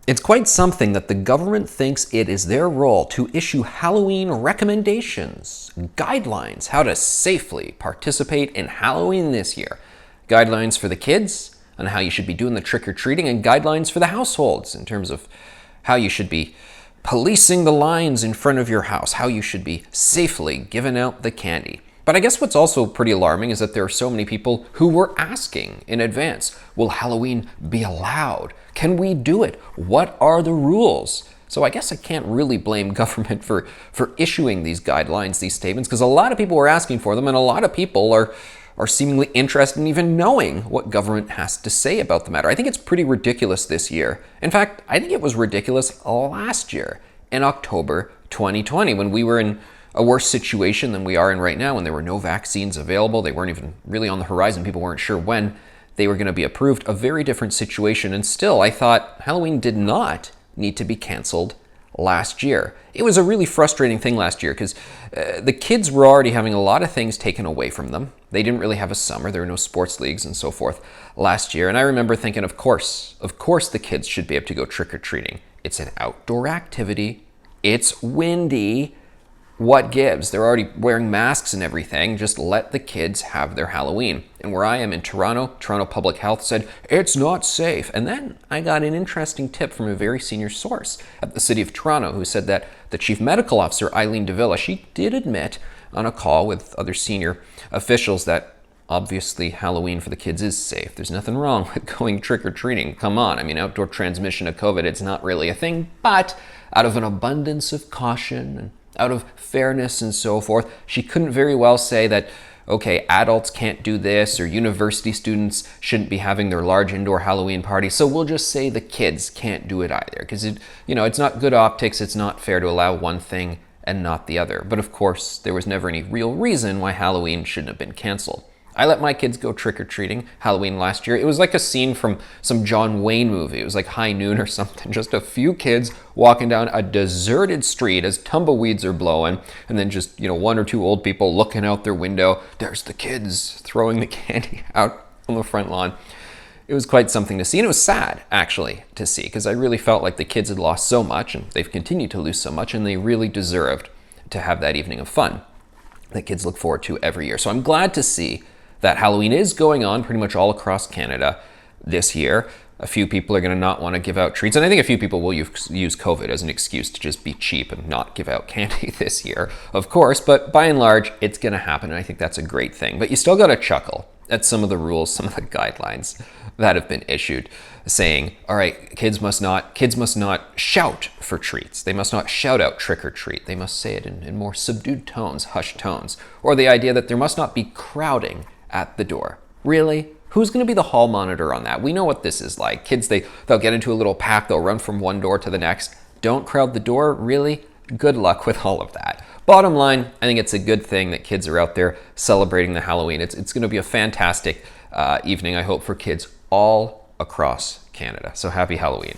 It's quite something that the government thinks it is their role to issue Halloween recommendations, guidelines, how to safely participate in Halloween this year. Guidelines for the kids on how you should be doing the trick-or-treating, and guidelines for the households in terms of how you should be policing the lines in front of your house, how you should be safely giving out the candy. But I guess what's also pretty alarming is that there are so many people who were asking in advance, will Halloween be allowed? Can we do it? What are the rules? So I guess I can't really blame government for issuing these guidelines, these statements, because a lot of people were asking for them, and a lot of people are seemingly interested in even knowing what government has to say about the matter. I think it's pretty ridiculous this year. In fact, I think it was ridiculous last year in October 2020 when we were in a worse situation than we are in right now, when there were no vaccines available. They weren't even really on the horizon. People weren't sure when they were going to be approved. A very different situation. And still, I thought Halloween did not need to be canceled last year. It was a really frustrating thing last year because the kids were already having a lot of things taken away from them. They didn't really have a summer. There were no sports leagues and so forth last year. And I remember thinking, of course the kids should be able to go trick-or-treating. It's an outdoor activity. It's windy. What gives? They're already wearing masks and everything. Just let the kids have their Halloween. And where I am in Toronto Public Health said, it's not safe. And then I got an interesting tip from a very senior source at the City of Toronto who said that the Chief Medical Officer, Eileen Davila, she did admit on a call with other senior officials that obviously Halloween for the kids is safe. There's nothing wrong with going trick-or-treating. Come on. I mean, outdoor transmission of COVID, it's not really a thing. But out of an abundance of caution and out of fairness and so forth, she couldn't very well say that, okay, adults can't do this or university students shouldn't be having their large indoor Halloween party. So we'll just say the kids can't do it either because it's not good optics. It's not fair to allow one thing and not the other. But of course, there was never any real reason why Halloween shouldn't have been canceled. I let my kids go trick-or-treating Halloween last year. It was like a scene from some John Wayne movie. It was like High Noon or something. Just a few kids walking down a deserted street as tumbleweeds are blowing, and then just, one or two old people looking out their window. There's the kids throwing the candy out on the front lawn. It was quite something to see, and it was sad, actually, to see, because I really felt like the kids had lost so much, and they've continued to lose so much, and they really deserved to have that evening of fun that kids look forward to every year. So I'm glad to see that Halloween is going on pretty much all across Canada this year. A few people are going to not want to give out treats, and I think a few people will use COVID as an excuse to just be cheap and not give out candy this year, of course, but by and large, it's going to happen, and I think that's a great thing. But you still got to chuckle at some of the rules, some of the guidelines that have been issued, saying, all right, kids must not shout for treats. They must not shout out trick or treat. They must say it in more subdued tones, hushed tones. Or the idea that there must not be crowding at the door. Really? Who's going to be the hall monitor on that? We know what this is like. Kids, they'll get into a little pack, they'll run from one door to the next. Don't crowd the door? Really? Good luck with all of that. Bottom line, I think it's a good thing that kids are out there celebrating the Halloween. It's going to be a fantastic evening, I hope, for kids all across Canada. So happy Halloween.